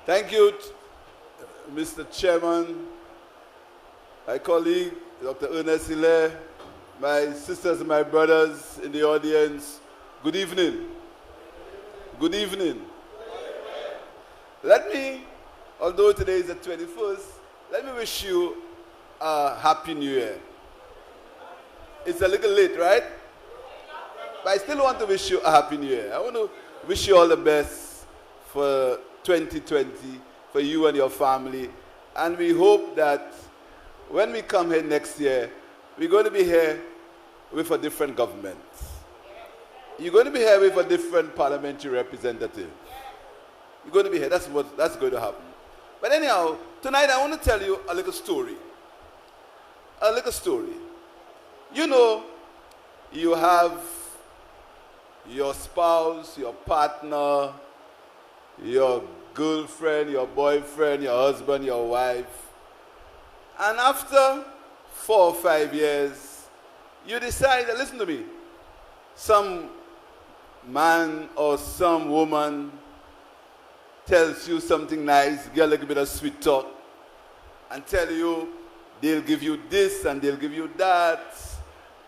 Thank you, Mr. Chairman, my colleague, Dr. Ernest Hilaire, my sisters and my brothers in the audience. Good evening. Good evening. Let me, although today is the 21st, let me wish you a Happy New Year. It's a little late, right? But I still want to wish you a Happy New Year. I want to wish you all the best for 2020, for you and your family. And we hope that when we come here next year, we're going to be here with a different government. You're going to be here with a different parliamentary representative. You're going to be here. That's going to happen. But anyhow, tonight I want to tell you a little story. A little story. You know, you have your spouse, your partner, your girlfriend, your boyfriend, your husband, your wife. And after 4 or 5 years, you decide, listen to me, some man or some woman tells you something nice, get a little bit of sweet talk, and tell you they'll give you this and they'll give you that,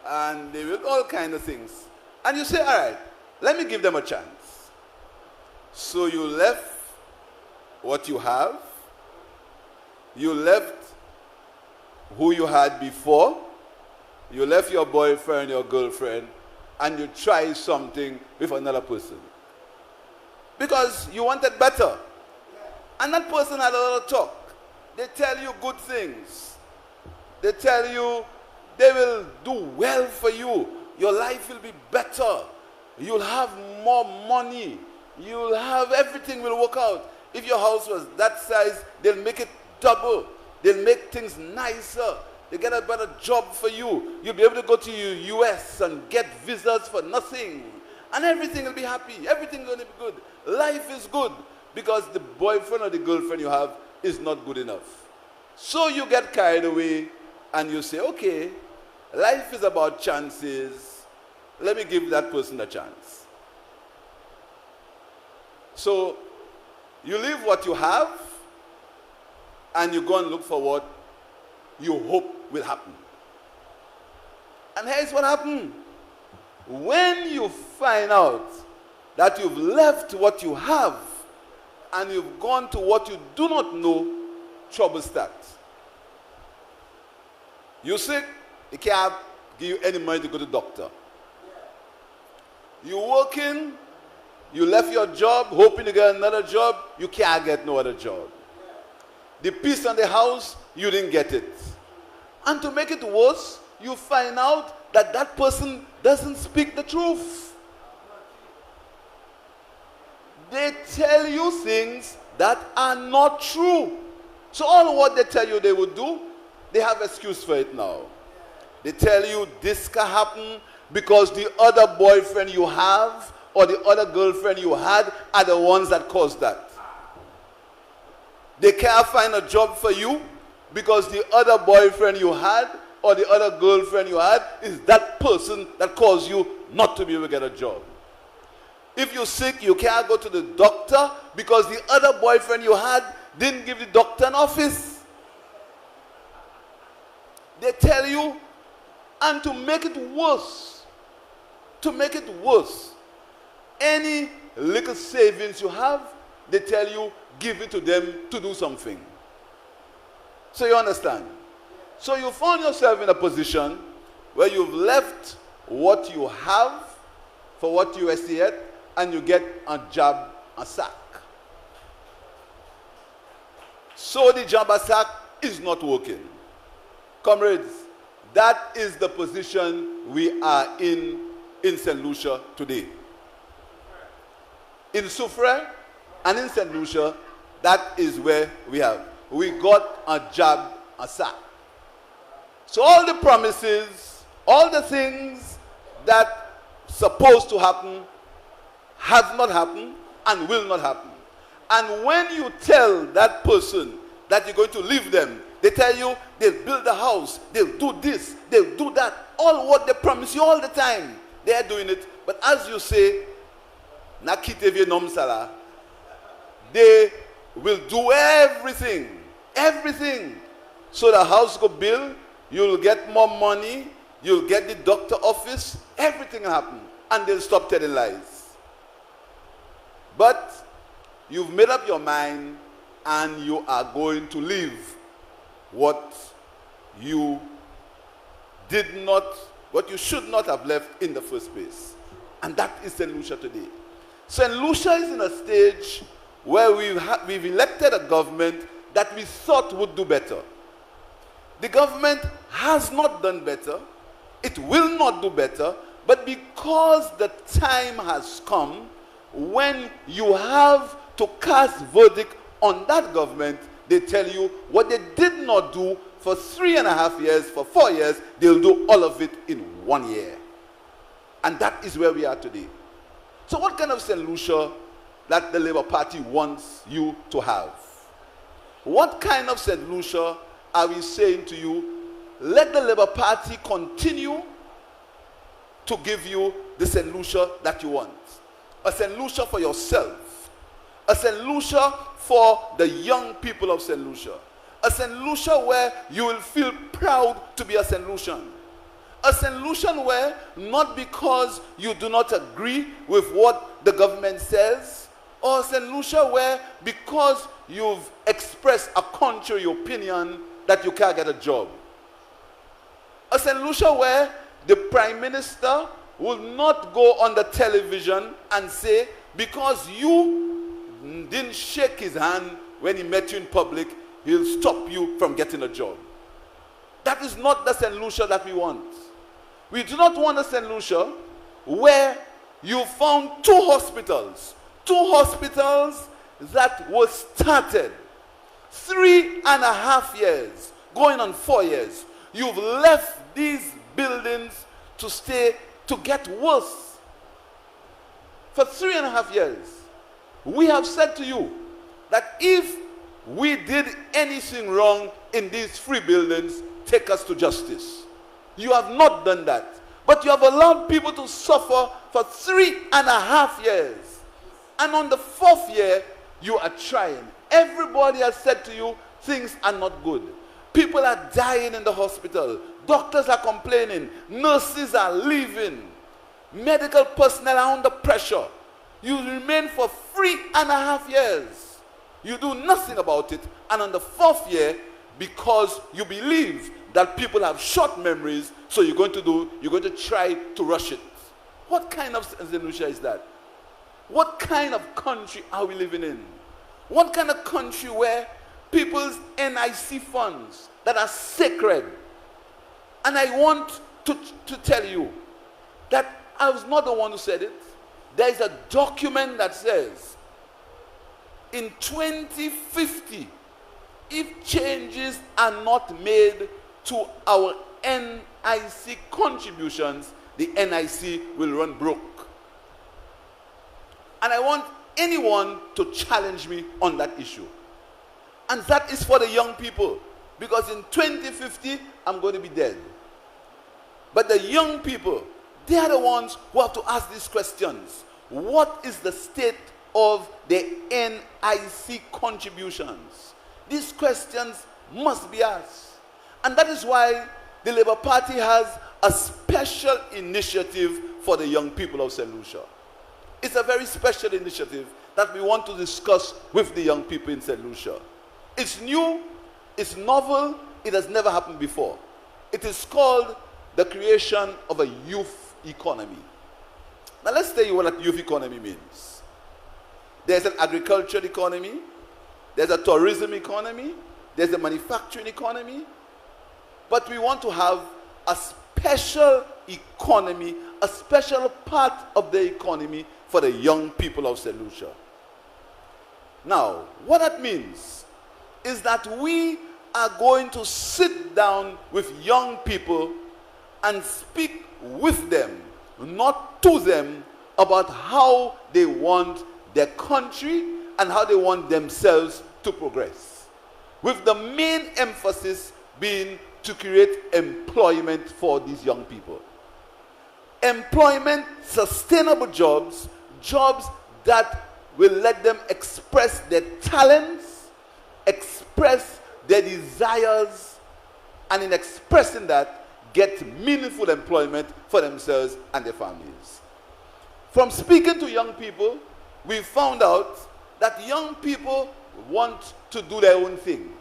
and they will all kinds of things. And you say, all right, let me give them a chance. So you left what you have, you left who you had before, you left your boyfriend, your girlfriend, and you try something with another person. Because you wanted better. And that person had a lot of talk. They tell you good things. They tell you they will do well for you. Your life will be better. You'll have more money. You'll have everything will work out. If your house was that size, they'll make it double. They'll make things nicer. They get a better job for you. You'll be able to go to the US and get visas for nothing. And everything will be happy. Everything's going to be good. Life is good because the boyfriend or the girlfriend you have is not good enough. So you get carried away and you say, okay, life is about chances. Let me give that person a chance. So you leave what you have and you go and look for what you hope will happen. And here's what happened. When you find out that you've left what you have and you've gone to what you do not know, trouble starts. You're sick, they can't give you any money to go to the doctor. You're working, you left your job, hoping to get another job, you can't get no other job. The peace on the house, you didn't get it. And to make it worse, you find out that that person doesn't speak the truth. They tell you things that are not true. So all what they tell you they would do, they have excuse for it now. They tell you this can happen because the other boyfriend you have or the other girlfriend you had are the ones that caused that. They can't find a job for you because the other boyfriend you had or the other girlfriend you had is that person that caused you not to be able to get a job. If you're sick, you can't go to the doctor because the other boyfriend you had didn't give the doctor an office. They tell you, and to make it worse, any little savings you have, they tell you, give it to them to do something. So you understand? So you found yourself in a position where you've left what you have for what you estate, and you get a job, a sack. So the job, a sack, is not working. Comrades, that is the position we are in St. Lucia today. In Soufriere and in St. Lucia, that is where we have. We got a job, a sack. So all the promises, all the things that supposed to happen has not happened and will not happen. And when you tell that person that you're going to leave them, they tell you they'll build a house, they'll do this, they'll do that. All what they promise you all the time, they're doing it. But as you say, nakitevye nom sala, they will do everything, so the house go build, you'll get more money, you'll get the doctor office, everything will happen, and they'll stop telling lies. But you've made up your mind and you are going to leave what you should not have left in the first place. And that is St. Lucia today. St. Lucia is in a stage where we've elected a government that we thought would do better. The government has not done better. It will not do better. But because the time has come when you have to cast verdict on that government, they tell you what they did not do for 3.5 years, for 4 years, they'll do all of it in 1 year. And that is where we are today. So what kind of St. Lucia that the Labour Party wants you to have? What kind of St. Lucia are we saying to you, let the Labour Party continue to give you the St. Lucia that you want? A St. Lucia for yourself. A St. Lucia for the young people of St. Lucia. A St. Lucia where you will feel proud to be a St. Lucian. A St. Lucian where, not because you do not agree with what the government says, or a St. Lucia where, because you've expressed a contrary opinion, that you can't get a job. A St. Lucia where the Prime Minister will not go on the television and say, because you didn't shake his hand when he met you in public, he'll stop you from getting a job. That is not the St. Lucia that we want. We do not want a St. Lucia where you found two hospitals that were started 3.5 years, going on 4 years. You've left these buildings to get worse. For 3.5 years, we have said to you that if we did anything wrong in these 3 buildings, take us to justice. You have not done that. But you have allowed people to suffer for 3.5 years. And on the 4th year, you are trying. Everybody has said to you, things are not good. People are dying in the hospital. Doctors are complaining. Nurses are leaving. Medical personnel are under pressure. You remain for 3.5 years. You do nothing about it. And on the 4th year, because you believe that people have short memories, so you're going to try to rush it. What kind of St. Lucia is that? What kind of country are we living in? What kind of country where people's NIC funds that are sacred? And I want to tell you that I was not the one who said it. There is a document that says in 2050, if changes are not made to our NIC contributions, the NIC will run broke. And I want anyone to challenge me on that issue. And that is for the young people. Because in 2050, I'm going to be dead. But the young people, they are the ones who have to ask these questions. What is the state of the NIC contributions? These questions must be asked. And that is why the Labour Party has a special initiative for the young people of St. Lucia. It's a very special initiative that we want to discuss with the young people in St. Lucia. It's new, it's novel, it has never happened before. It is called the creation of a youth economy. Now let's tell you what a youth economy means. There's an agricultural economy, there's a tourism economy, there's a manufacturing economy, but we want to have a special economy, a special part of the economy for the young people of St. Lucia. Now, what that means is that we are going to sit down with young people and speak with them, not to them, about how they want their country and how they want themselves to progress. With the main emphasis being to create employment for these young people. Employment, sustainable jobs, jobs that will let them express their talents express their desires, and in expressing that, get meaningful employment for themselves and their families. From speaking to young people, we found out that young people want to do their own thing.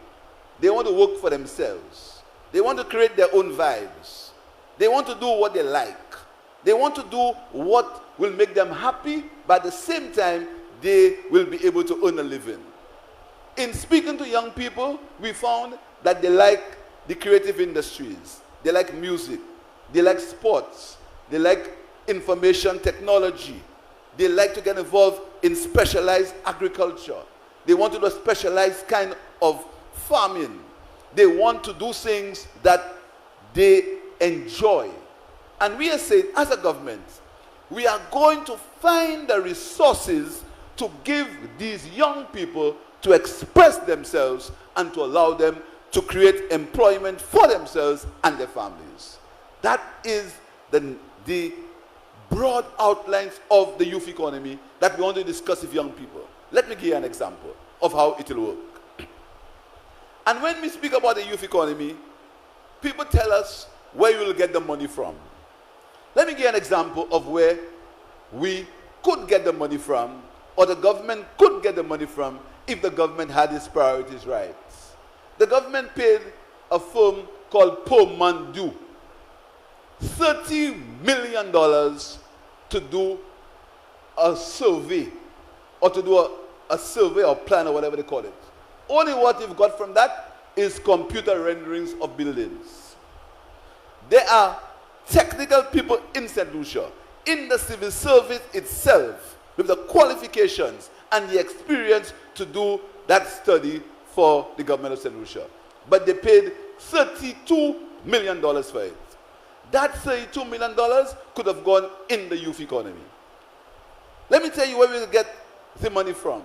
They want to work for themselves. They want to create their own vibes. They want to do what they like. They want to do what will make them happy, but at the same time, they will be able to earn a living. In speaking to young people, we found that they like the creative industries. They like music. They like sports. They like information technology. They like to get involved in specialized agriculture. They want to do a specialized kind of farming. They want to do things that they enjoy. And we are saying, as a government, we are going to find the resources to give these young people to express themselves and to allow them to create employment for themselves and their families. That is the broad outlines of the youth economy that we want to discuss with young people. Let me give you an example of how it will work. And when we speak about the youth economy, people tell us where you will get the money from. Let me give you an example of where we could get the money from, or the government could get the money from, if the government had its priorities right. The government paid a firm called Pomandu $30 million to do a survey, or to do a survey or plan or whatever they call it. Only what you've got from that is computer renderings of buildings. There are technical people in St. Lucia, in the civil service itself, with the qualifications and the experience to do that study for the government of St. Lucia. But they paid $32 million for it. That $32 million could have gone in the youth economy. Let me tell you where we will get the money from.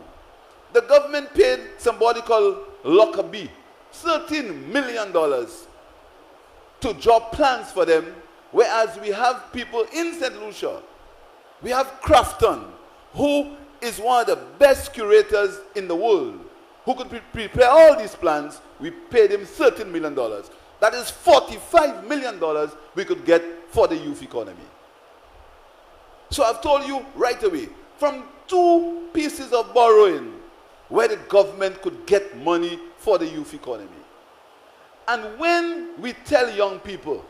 The government paid somebody called Lockerbie $13 million to draw plans for them, whereas we have people in St. Lucia. We have Crafton, who is one of the best curators in the world, who could prepare all these plans. We paid him $13 million. That is $45 million we could get for the youth economy. So I've told you right away, from two pieces of borrowing, where the government could get money for the youth economy. And when we tell young people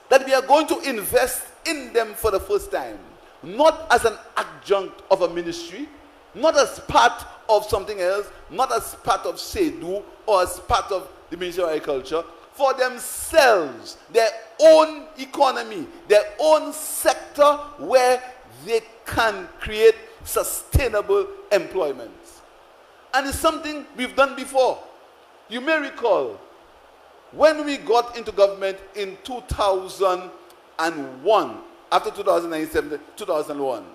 that we are going to invest in them for the first time, not as an adjunct of a ministry, not as part of something else, not as part of SEDU or as part of the Ministry of Agriculture, for themselves, their own economy, their own sector where they can create sustainable employment. And it's something we've done before. You may recall, when we got into government in 2001, after 2001,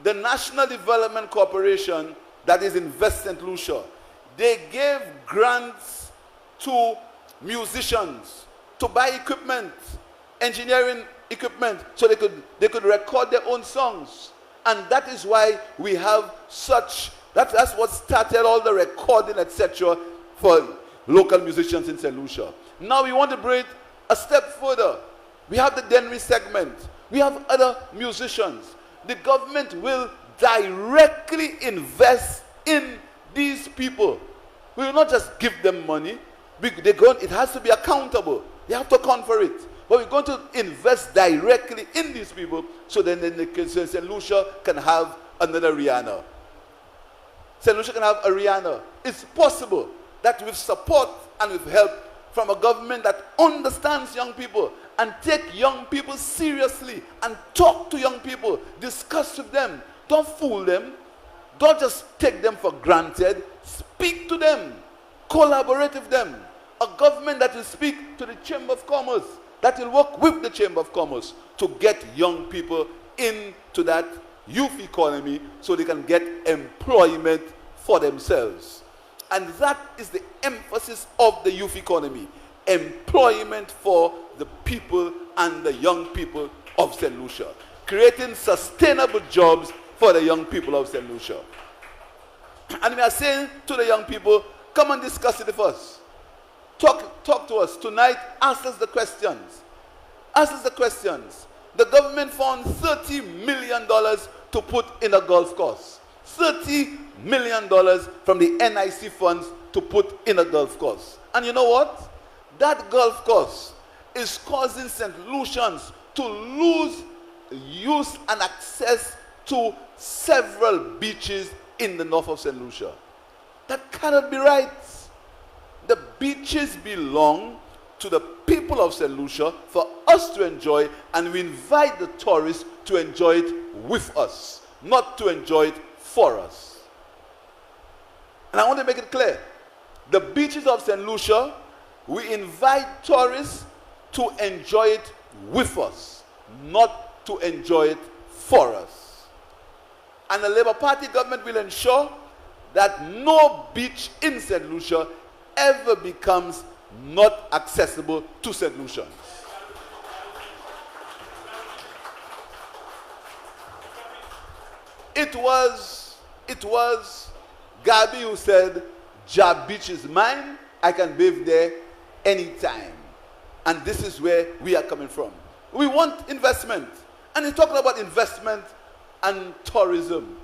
the National Development Corporation, that is in West St. Lucia, they gave grants to musicians to buy equipment, engineering equipment, so they could record their own songs. And that is why we have such, that's what started all the recording, etc., for local musicians in St. Lucia. Now we want to bring it a step further. We have the Denry segment. We have other musicians. The government will directly invest in these people. We will not just give them money. It has to be accountable. They have to account for it. But we're going to invest directly in these people, so then St. Lucia can have another Rihanna. St. Lucia can have a Rihanna. It's possible that with support and with help from a government that understands young people and take young people seriously and talk to young people, discuss with them. Don't fool them. Don't just take them for granted. Speak to them. Collaborate with them. A government that will speak to the Chamber of Commerce, that will work with the Chamber of Commerce to get young people into that youth economy so they can get employment for themselves. And that is the emphasis of the youth economy. Employment for the people and the young people of St. Lucia. Creating sustainable jobs for the young people of St. Lucia. And we are saying to the young people, Come and discuss it with us. Talk to us tonight. Ask us the questions. Ask us the questions. The government found $30 million to put in a golf course. $30 million from the NIC funds to put in a golf course. And you know what? That golf course is causing St. Lucians to lose use and access to several beaches in the north of St. Lucia. That cannot be right. The beaches belong to the people of St. Lucia for us to enjoy, and we invite the tourists to enjoy it with us, not to enjoy it for us. And I want to make it clear, the beaches of St. Lucia, we invite tourists to enjoy it with us, not to enjoy it for us. And the Labour Party government will ensure that no beach in St. Lucia ever becomes not accessible to St. Lucians. It was Gabi who said, Jab Beach is mine, I can bathe there anytime. And this is where we are coming from. We want investment. And he's talking about investment and tourism.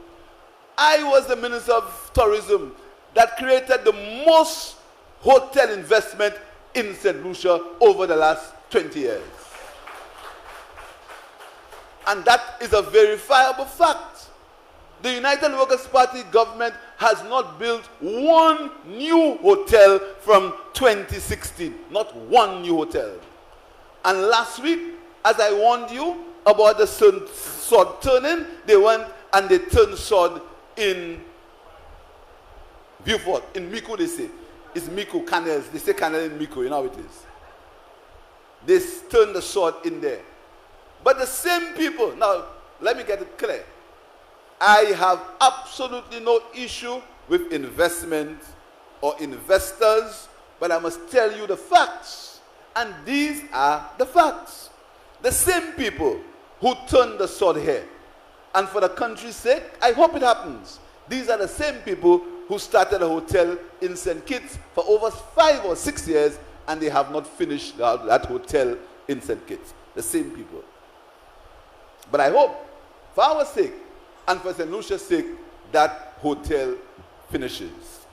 I was the Minister of Tourism that created the most hotel investment in St. Lucia over the last 20 years. And that is a verifiable fact. The United Workers' Party government has not built one new hotel from 2016. Not one new hotel. And last week, as I warned you about the sword turning, they went and they turned sword in Beaufort, in Mico they say. It's Mico, Canals. They say Canal in Mico, you know how it is. They turned the sword in there. But the same people, now let me get it clear. I have absolutely no issue with investment or investors, but I must tell you the facts. And these are the facts. The same people who turned the sword here, and for the country's sake, I hope it happens. These are the same people who started a hotel in St. Kitts for over 5 or 6 years, and they have not finished that hotel in St. Kitts. The same people. But I hope, for our sake, and for St. Lucia's sake, that hotel finishes.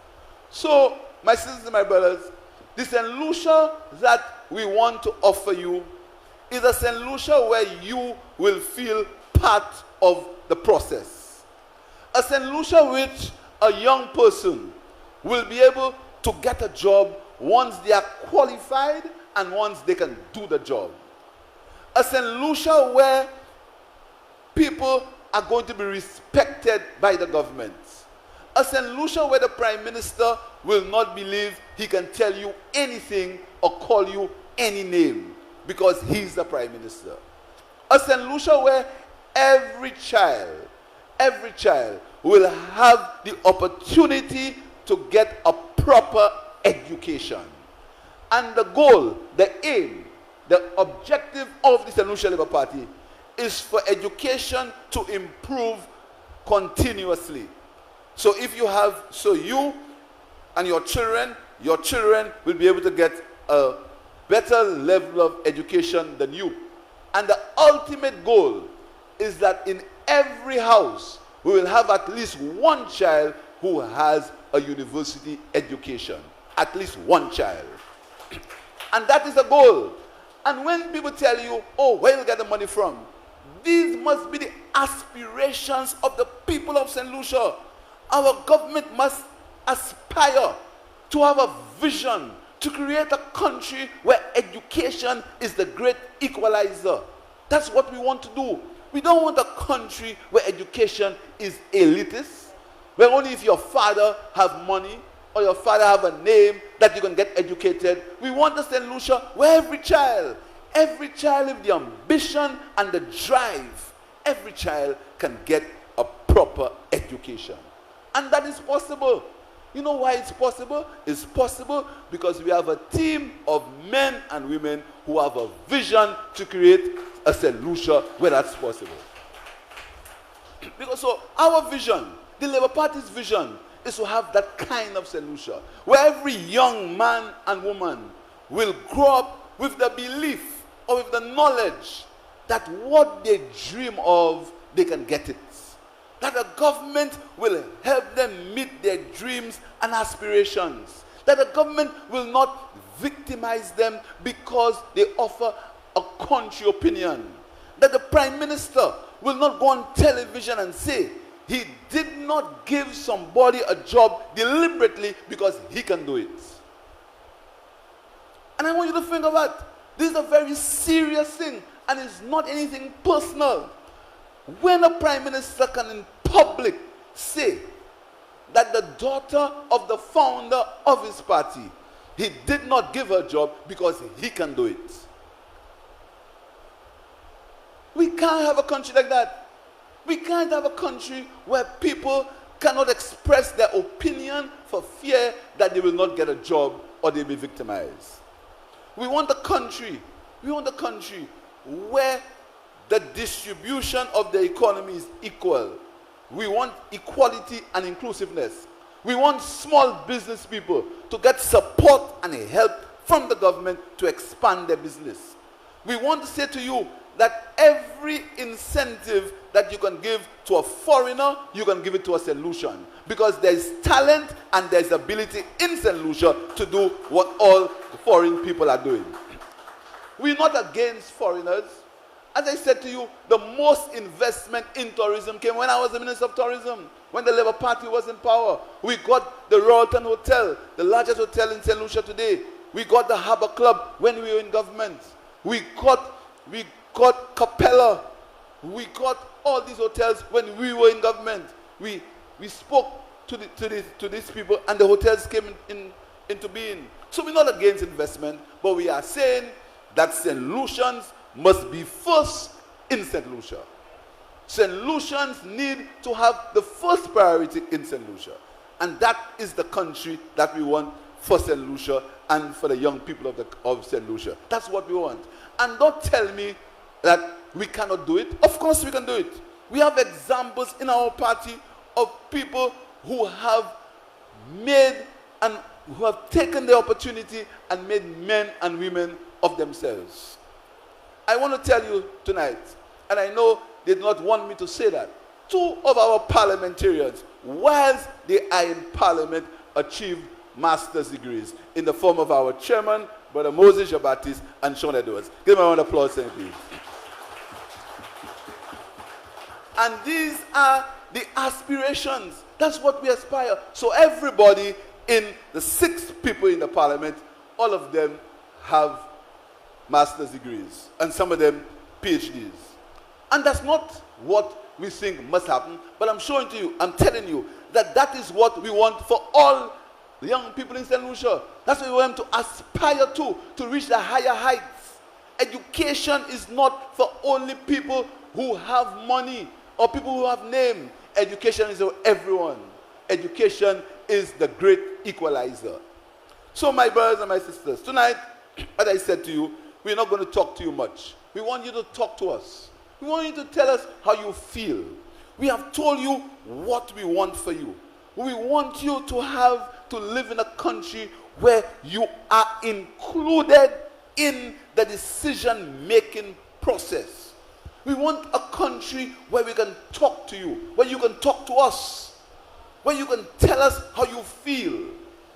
So, my sisters and my brothers, the St. Lucia that we want to offer you is a St. Lucia where you will feel part of the process. A St. Lucia which a young person will be able to get a job once they are qualified and once they can do the job. A St. Lucia where people are going to be respected by the government. A St. Lucia where the Prime Minister will not believe he can tell you anything or call you any name because he's the Prime Minister. A St. Lucia where every child will have the opportunity to get a proper education. And the goal, the aim, the objective of the St. Lucia Labour Party is for education to improve continuously. So if you have, so you and your children will be able to get a better level of education than you. And the ultimate goal is that in every house, we will have at least one child who has a university education. At least one child. And that is a goal. And when people tell you, oh, where do you get the money from? These must be the aspirations of the people of St. Lucia. Our government must aspire to have a vision to create a country where education is the great equalizer. That's what we want to do. We don't want a country where education is elitist, where only if your father have money or your father have a name that you can get educated. We want a St. Lucia where every child with the ambition and the drive, every child can get a proper education. And that is possible. You know why it's possible? It's possible because we have a team of men and women who have a vision to create a St. Lucia where that's possible. Because so our vision, the Labour Party's vision, is to have that kind of St. Lucia, where every young man and woman will grow up with the belief or with the knowledge that what they dream of, they can get it. That the government will help them meet their dreams and aspirations. That the government will not victimize them because they offer a country opinion. That the Prime Minister will not go on television and say he did not give somebody a job deliberately because he can do it. And I want you to think of that. This is a very serious thing, and it's not anything personal. When a Prime Minister can in public say that the daughter of the founder of his party, he did not give her a job because he can do it. We can't have a country like that. We can't have a country where people cannot express their opinion for fear that they will not get a job or they'll be victimized. We want a country where the distribution of the economy is equal. We want equality and inclusiveness. We want small business people to get support and help from the government to expand their business. We want to say to you that every incentive that you can give to a foreigner, you can give it to a St. Lucian. Because there is talent and there is ability in St. Lucia to do what all foreign people are doing. We're not against foreigners. As I said to you, the most investment in tourism came when I was the Minister of Tourism, when the Labour Party was in power. We got the Royalton Hotel, the largest hotel in St. Lucia today. We got the Harbour Club when we were in government. We got Capella. We got all these hotels when we were in government. We spoke to these people, and the hotels came into being. So we're not against investment, but we are saying that St. Lucians must be first in St. Lucia. St. Lucians need to have the first priority in St. Lucia. And that is the country that we want for St. Lucia and for the young people of St. Lucia. That's what we want. And don't tell me that we cannot do it. Of course we can do it. We have examples in our party of people who have made and who have taken the opportunity and made men and women of themselves. I want to tell you tonight, and I know they do not want me to say that, 2 of our parliamentarians, whilst they are in parliament, achieved master's degrees in the form of our chairman, Brother Moses Jabatis and Sean Edwards. Give them a round of applause, please. And these are the aspirations. That's what we aspire. So everybody in the 6 people in the parliament, all of them have master's degrees, and some of them PhDs. And that's not what we think must happen, but I'm showing to you, I'm telling you, that that is what we want for all the young people in St. Lucia. That's what we want them to aspire to reach the higher heights. Education is not for only people who have money or people who have name. Education is for everyone. Education is the great equalizer. So my brothers and my sisters, tonight, as I said to you, we're not going to talk to you much. We want you to talk to us. We want you to tell us how you feel. We have told you what we want for you. We want you to live in a country where you are included in the decision-making process. We want a country where we can talk to you, where you can talk to us, where you can tell us how you feel.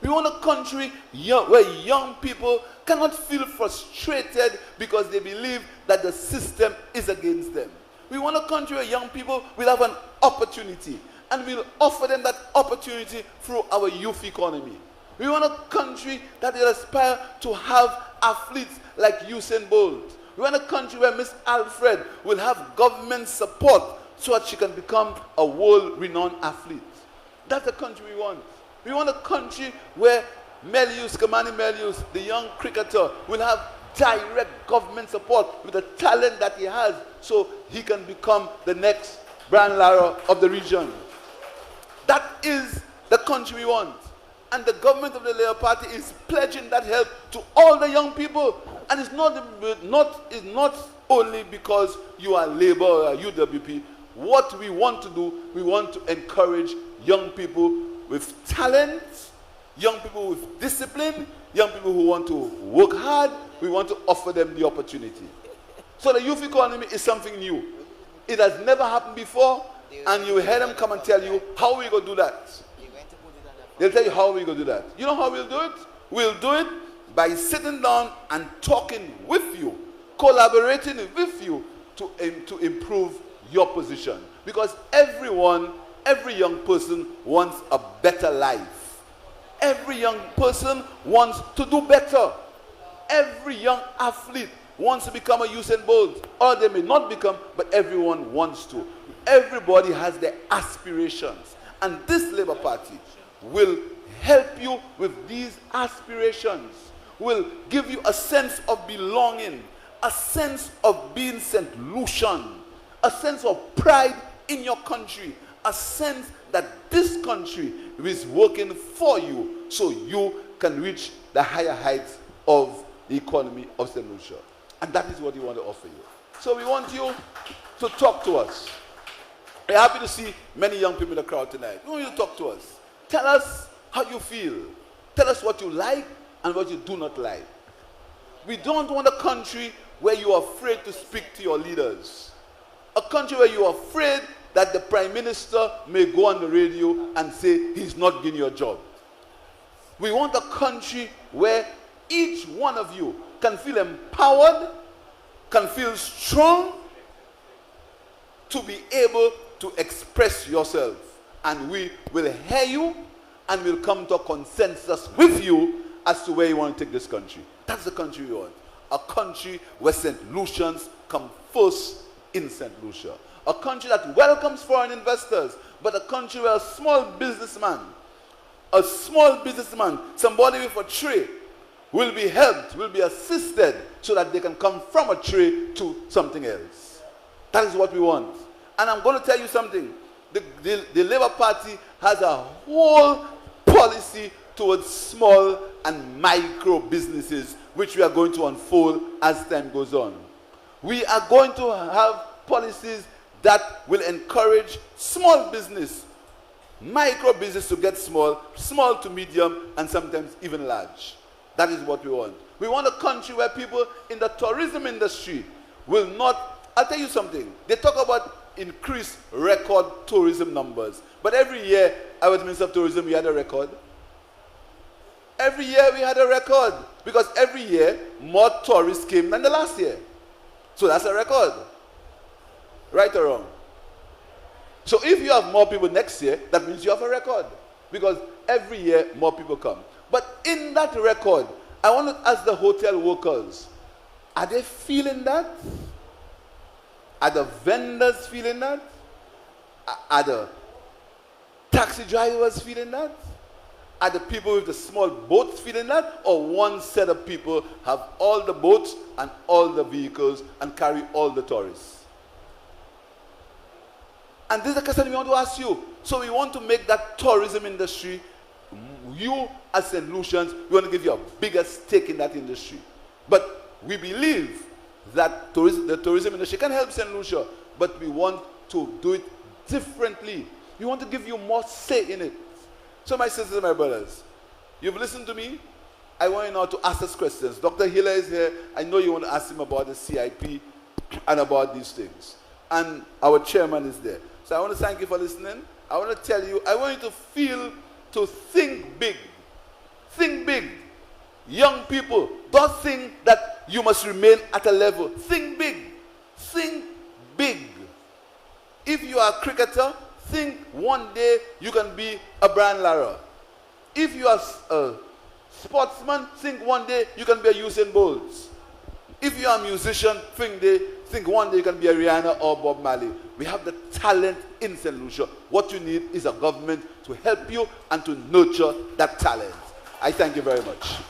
We want a country where young people cannot feel frustrated because they believe that the system is against them. We want a country where young people will have an opportunity, and we'll offer them that opportunity through our youth economy. We want a country that will aspire to have athletes like Usain Bolt. We want a country where Miss Alfred will have government support so that she can become a world-renowned athlete. That's the country we want. We want a country where Melius, Kamani Melius, the young cricketer, will have direct government support with the talent that he has so he can become the next Brian Lara of the region. That is the country we want. And the government of the Labour Party is pledging that help to all the young people. And it's not only because you are Labour or UWP. What we want to do, we want to encourage young people with talent, young people with discipline, young people who want to work hard. We want to offer them the opportunity. So the youth economy is something new. It has never happened before, and you hear them come and tell you, how are we going to do that? They'll tell you how we're going to do that. You know how we'll do it? We'll do it by sitting down and talking with you, collaborating with you to improve your position. Because every young person wants a better life. Every young person wants to do better. Every young athlete wants to become a Usain Bolt. Or they may not become, but everyone wants to. Everybody has their aspirations. And this Labour Party will help you with these aspirations, will give you a sense of belonging, a sense of being St. Lucian, a sense of pride in your country, a sense that this country is working for you so you can reach the higher heights of the economy of St. Lucia. And that is what we want to offer you. So we want you to talk to us. We're happy to see many young people in the crowd tonight. We want you to talk to us. Tell us how you feel. Tell us what you like and what you do not like. We don't want a country where you are afraid to speak to your leaders. A country where you are afraid that the Prime Minister may go on the radio and say he's not giving you a job. We want a country where each one of you can feel empowered, can feel strong to be able to express yourself. And we will hear you and will come to a consensus with you as to where you want to take this country. That's the country we want. A country where St. Lucians come first in St. Lucia. A country that welcomes foreign investors, but a country where a small businessman, somebody with a tray, will be helped, will be assisted so that they can come from a tray to something else. That is what we want. And I'm going to tell you something. The Labour Party has a whole policy towards small and micro businesses, which we are going to unfold as time goes on. We are going to have policies that will encourage small business, micro business to get small, small to medium, and sometimes even large. That is what we want. We want a country where people in the tourism industry will not... I'll tell you something. They talk about increased record tourism numbers. But every year, I was Minister of Tourism, we had a record. Every year we had a record. Because every year, more tourists came than the last year. So that's a record. Right or wrong? So if you have more people next year, that means you have a record. Because every year, more people come. But in that record, I want to ask the hotel workers, are they feeling that? Are the vendors feeling that? Are the taxi drivers feeling that? Are the people with the small boats feeling that? Or one set of people have all the boats and all the vehicles and carry all the tourists? And this is a question we want to ask you. So we want to make that tourism industry, you as St. Lucians, we want to give you a bigger stake in that industry. But we believe that the tourism industry can help St. Lucia, but we want to do it differently. We want to give you more say in it. So my sisters and my brothers, you've listened to me. I want you now to ask us questions. Dr. Hiller is here. I know you want to ask him about the CIP and about these things. And our chairman is there. So I want to thank you for listening. I want to tell you, I want you to think big. Think big. Young people, don't think that you must remain at a level. Think big. Think big. If you are a cricketer, think one day you can be a Brian Lara. If you are a sportsman, think one day you can be a Usain Bolt. If you are a musician, think one day you can be a Rihanna or Bob Marley. We have the talent in St. Lucia. What you need is a government to help you and to nurture that talent. I thank you very much.